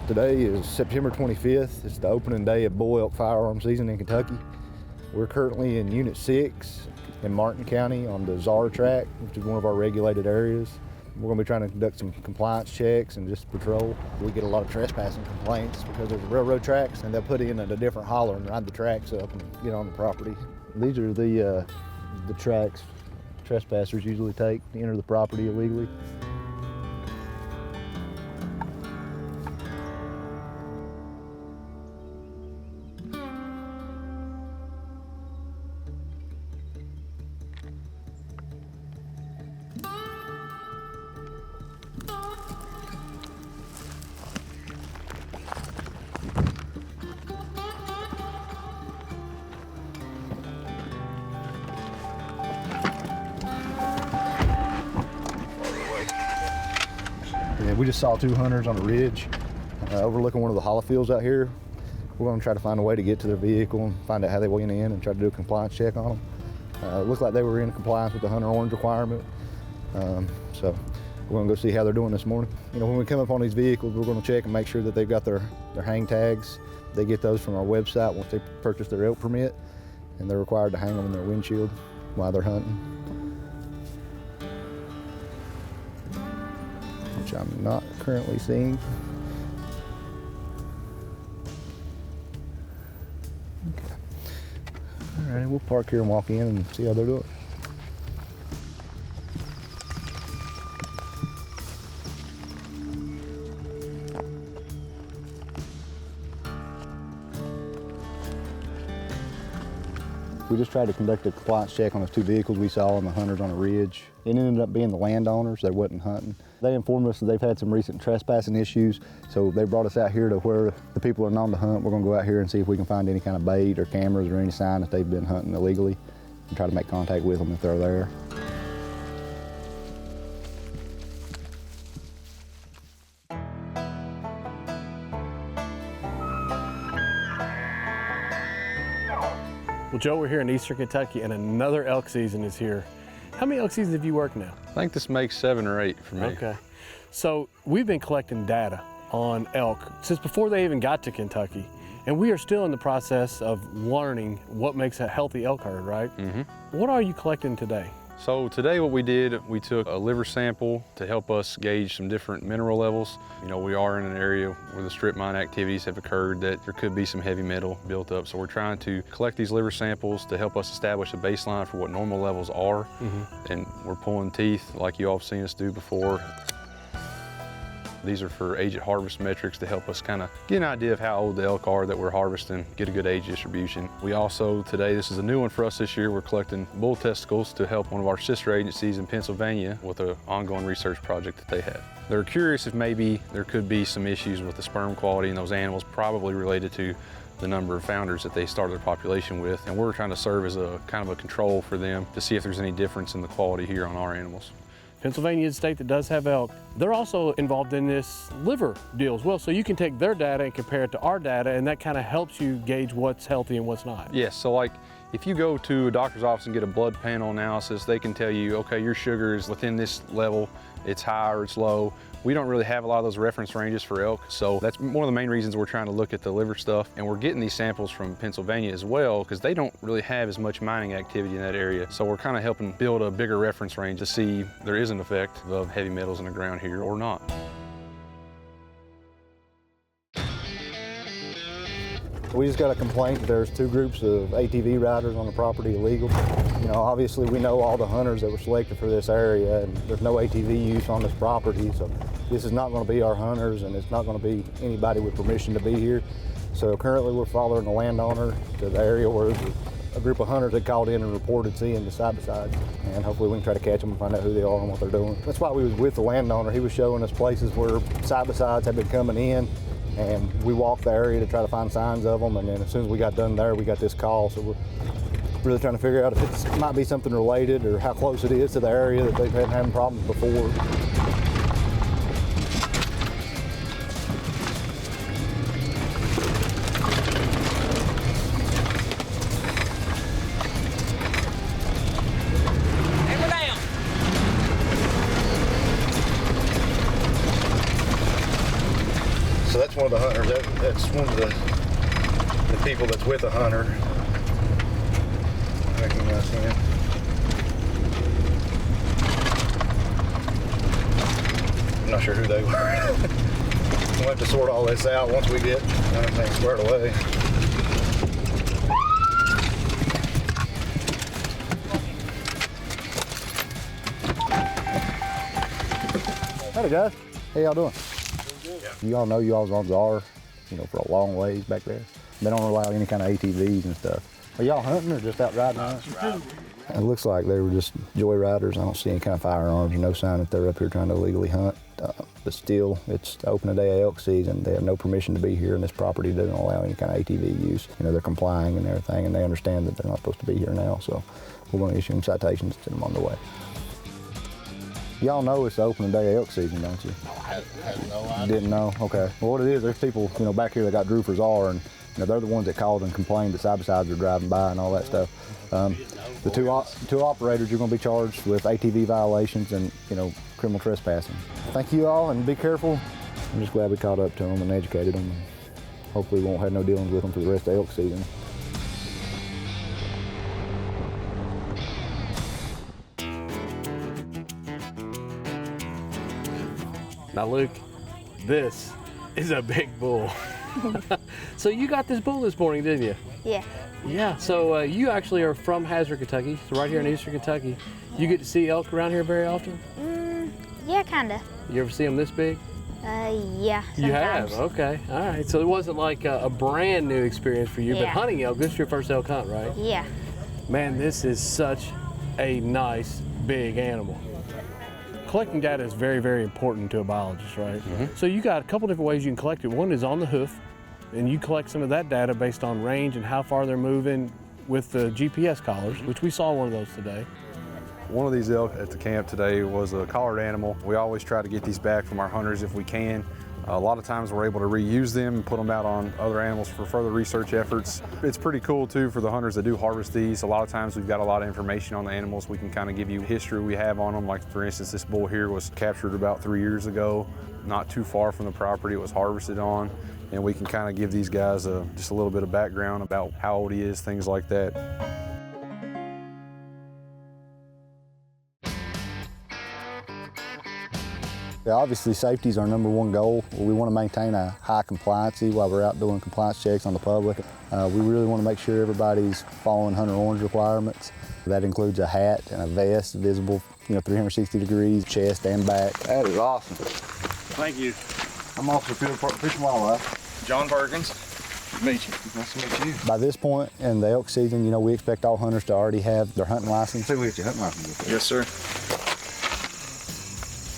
Today is September 25th. It's the opening day of Bull Elk Firearms season in Kentucky. We're currently in Unit 6 in Martin County on the Czar track, which is one of our regulated areas. We're going to be trying to conduct some compliance checks and just patrol. We get a lot of trespassing complaints because there's railroad tracks and they'll put in at a different holler and ride the tracks up and get on the property. These are the tracks trespassers usually take to enter the property illegally. Yeah, we just saw two hunters on a ridge overlooking one of the hollow fields out here. We're going to try to find a way to get to their vehicle and find out how they went in and try to do a compliance check on them. It looked like they were in compliance with the hunter orange requirement. So we're going to go see how they're doing this morning. You know, when we come up on these vehicles, we're going to check and make sure that they've got their hang tags. They get those from our website once they purchase their elk permit, and they're required to hang them in their windshield while they're hunting, which I'm not currently seeing. Okay. All right, we'll park here and walk in and see how they're doing. We just tried to conduct a compliance check on those two vehicles we saw on the hunters on a ridge. It ended up being the landowners. They wasn't hunting. They informed us that they've had some recent trespassing issues, so they brought us out here to where the people are known to hunt. We're going to go out here and see if we can find any kind of bait or cameras or any sign that they've been hunting illegally and try to make contact with them if they're there. Well, Joe, we're here in Eastern Kentucky and another elk season is here. How many elk seasons have you worked now? I think this makes 7 or 8 for me. Okay. So we've been collecting data on elk since before they even got to Kentucky. And we are still in the process of learning what makes a healthy elk herd, right? Mm-hmm. What are you collecting today? So today what we did, we took a liver sample to help us gauge some different mineral levels. You know, we are in an area where the strip mine activities have occurred that there could be some heavy metal built up. So we're trying to collect these liver samples to help us establish a baseline for what normal levels are. Mm-hmm. And we're pulling teeth like you all have seen us do before. These are for age at harvest metrics to help us kind of get an idea of how old the elk are that we're harvesting, get a good age distribution. We also, today, this is a new one for us this year, we're collecting bull testicles to help one of our sister agencies in Pennsylvania with an ongoing research project that they have. They're curious if maybe there could be some issues with the sperm quality in those animals, probably related to the number of founders that they started their population with. And we're trying to serve as a kind of a control for them to see if there's any difference in the quality here on our animals. Pennsylvania is a state that does have elk. They're also involved in this liver deal as well, so you can take their data and compare it to our data, and that kind of helps you gauge what's healthy and what's not. Yes, so like if you go to a doctor's office and get a blood panel analysis, they can tell you, okay, your sugar is within this level, it's high or it's low. We don't really have a lot of those reference ranges for elk, so that's one of the main reasons we're trying to look at the liver stuff. And we're getting these samples from Pennsylvania as well, because they don't really have as much mining activity in that area. So we're kind of helping build a bigger reference range to see if there is an effect of heavy metals in the ground here or not. We just got a complaint that there's two groups of ATV riders on the property illegal. You know, obviously we know all the hunters that were selected for this area, and there's no ATV use on this property, so this is not going to be our hunters, and it's not going to be anybody with permission to be here. So currently we're following the landowner to the area where a group of hunters had called in and reported seeing the side-by-sides, and hopefully we can try to catch them and find out who they are and what they're doing. That's why we was with the landowner. He was showing us places where side-by-sides had been coming in, and we walked the area to try to find signs of them, and then as soon as we got done there, we got this call. So we're really trying to figure out if it might be something related or how close it is to the area that they've been having problems before. That's one of the hunters. That's one of the people that's with the hunter. I recognize him. I'm not sure who they were. We'll have to sort all this out once we get everything squared away. Howdy guys, how y'all doing? You all know y'all's on czar, for a long ways back there. They don't allow any kind of ATVs and stuff. Are y'all hunting or just out riding around? It looks like they were just joyriders. I don't see any kind of firearms, no sign that they're up here trying to illegally hunt. But still, it's the opening day of elk season. They have no permission to be here, and this property doesn't allow any kind of ATV use. They're complying and everything, and they understand that they're not supposed to be here now, so we're going to issue them citations and send them on their way. Y'all know it's the opening day of elk season, don't you? I had no idea. Didn't know? Okay. Well, what it is, there's people, back here that got drew for czar, and they're the ones that called and complained that side-by-sides are driving by and all that stuff. The two operators, you're going to be charged with ATV violations and, criminal trespassing. Thank you all, and be careful. I'm just glad we caught up to them and educated them. Hopefully we won't have no dealings with them for the rest of elk season. Now Luke, this is a big bull. So you got this bull this morning, didn't you? Yeah. Yeah, so you actually are from Hazard, Kentucky, so right here in eastern Kentucky. You get to see elk around here very often? Yeah, kinda. You ever see them this big? Yeah, sometimes. You have? Okay, all right. So it wasn't like a brand new experience for you, but Yeah. hunting elk, this is your first elk hunt, right? Yeah. Man, this is such a nice, big animal. Collecting data is very, very important to a biologist, right? So you got a couple different ways you can collect it. One is on the hoof, and you collect some of that data based on range and how far they're moving with the GPS collars, which we saw one of those today. One of these elk at the camp today was a collared animal. We always try to get these back from our hunters if we can. A lot of times we're able to reuse them and put them out on other animals for further research efforts. It's pretty cool too for the hunters that do harvest these. A lot of times we've got a lot of information on the animals. We can kind of give you history we have on them. Like for instance, this bull here was captured about 3 years ago, not too far from the property it was harvested on. And we can kind of give these guys just a little bit of background about how old he is, things like that. Yeah, obviously safety is our #1 goal. We want to maintain a high compliancy while we're out doing compliance checks on the public. We really want to make sure everybody's following Hunter Orange requirements. That includes a hat and a vest visible, 360 degrees, chest and back. That is awesome. Thank you. I'm Officer Field Fish and Wildlife. John Perkins. Nice to meet you. Nice to meet you. By this point in the elk season, we expect all hunters to already have their hunting license. Say we get your hunting license. Yes, sir.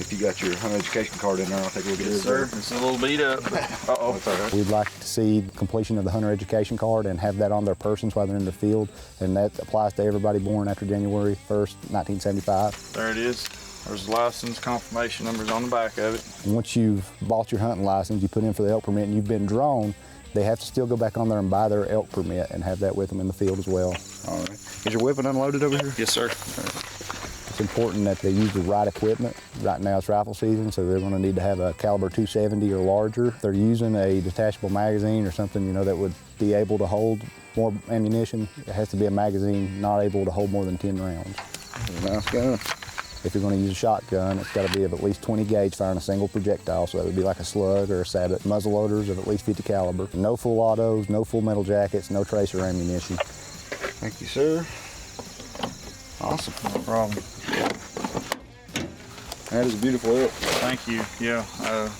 If you got your hunter education card in there, I'll take a look at it. Yes, sir. It's a little beat up. Uh-oh. That's all right. We'd like to see completion of the hunter education card and have that on their persons while they're in the field, and that applies to everybody born after January 1st, 1975. There it is. There's the license confirmation numbers on the back of it. And once you've bought your hunting license, you put in for the elk permit, and you've been drawn, they have to still go back on there and buy their elk permit and have that with them in the field as well. All right. Is your weapon unloaded over here? Yes, sir. It's important that they use the right equipment. Right now it's rifle season, so they're going to need to have a caliber 270 or larger. If they're using a detachable magazine or something, that would be able to hold more ammunition, it has to be a magazine not able to hold more than 10 rounds. Nice gun. If you're going to use a shotgun, it's got to be of at least 20 gauge firing a single projectile, so that would be like a slug or a sabot. Muzzle loaders of at least 50 caliber. No full autos, no full metal jackets, no tracer ammunition. Thank you, sir. Awesome. No problem. That is a beautiful elk. Thank you. Yeah,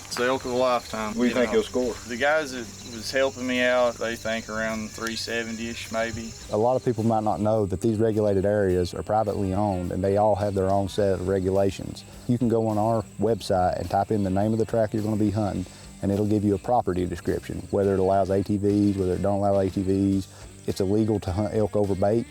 it's the elk of a lifetime. What do you think he'll score? The guys that was helping me out, they think around 370-ish maybe. A lot of people might not know that these regulated areas are privately owned and they all have their own set of regulations. You can go on our website and type in the name of the track you're going to be hunting, and it'll give you a property description, whether it allows ATVs, whether it don't allow ATVs. It's illegal to hunt elk over bait.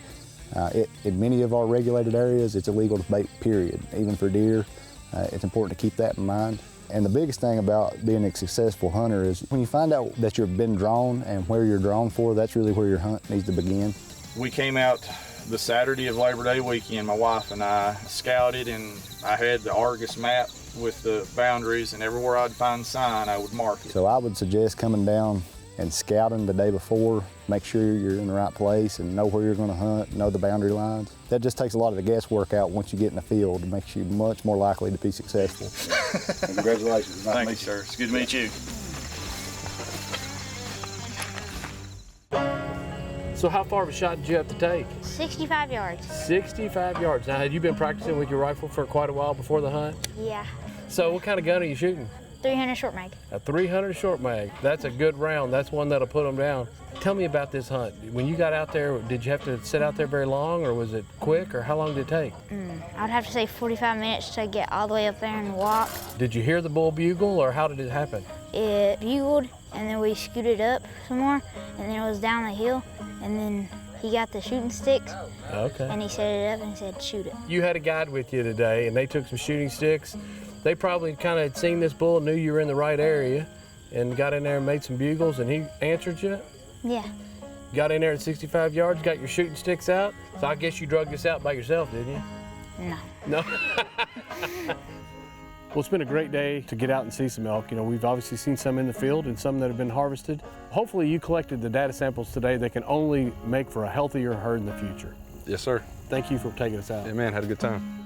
In many of our regulated areas, it's illegal to bait, period, even for deer. It's important to keep that in mind. And the biggest thing about being a successful hunter is when you find out that you've been drawn and where you're drawn for, that's really where your hunt needs to begin. We came out The Saturday of Labor Day weekend, my wife and I scouted, and I had the Argus map with the boundaries, and everywhere I'd find sign, I would mark it. So I would suggest coming down and scouting the day before, make sure you're in the right place and know where you're going to hunt, know the boundary lines. That just takes a lot of the guesswork out once you get in the field. It makes you much more likely to be successful. Congratulations. Nice to Thank you, meet sir. It's good to meet you. So how far of a shot did you have to take? 65 yards. 65 yards. Now, had you been practicing with your rifle for quite a while before the hunt? Yeah. So what kind of gun are you shooting? 300 short mag. A 300 short mag. That's a good round. That's one that'll put them down. Tell me about this hunt. When you got out there, did you have to sit out there very long, or was it quick, or how long did it take? I'd have to say 45 minutes to get all the way up there and walk. Did you hear the bull bugle, or how did it happen? It bugled, and then we scooted up some more, and then it was down the hill, and then he got the shooting sticks, Okay. and he set it up and he said, shoot it. You had a guide with you today, and they took some shooting sticks. They probably kind of had seen this bull, knew you were in the right area, and got in there and made some bugles, and he answered you? Yeah. Got in there at 65 yards, got your shooting sticks out. So I guess you drug this out by yourself, didn't you? No. No? Well, it's been a great day to get out and see some elk. You know, we've obviously seen some in the field and some that have been harvested. Hopefully you collected the data samples today that can only make for a healthier herd in the future. Yes, sir. Thank you for taking us out. Yeah, man, had a good time.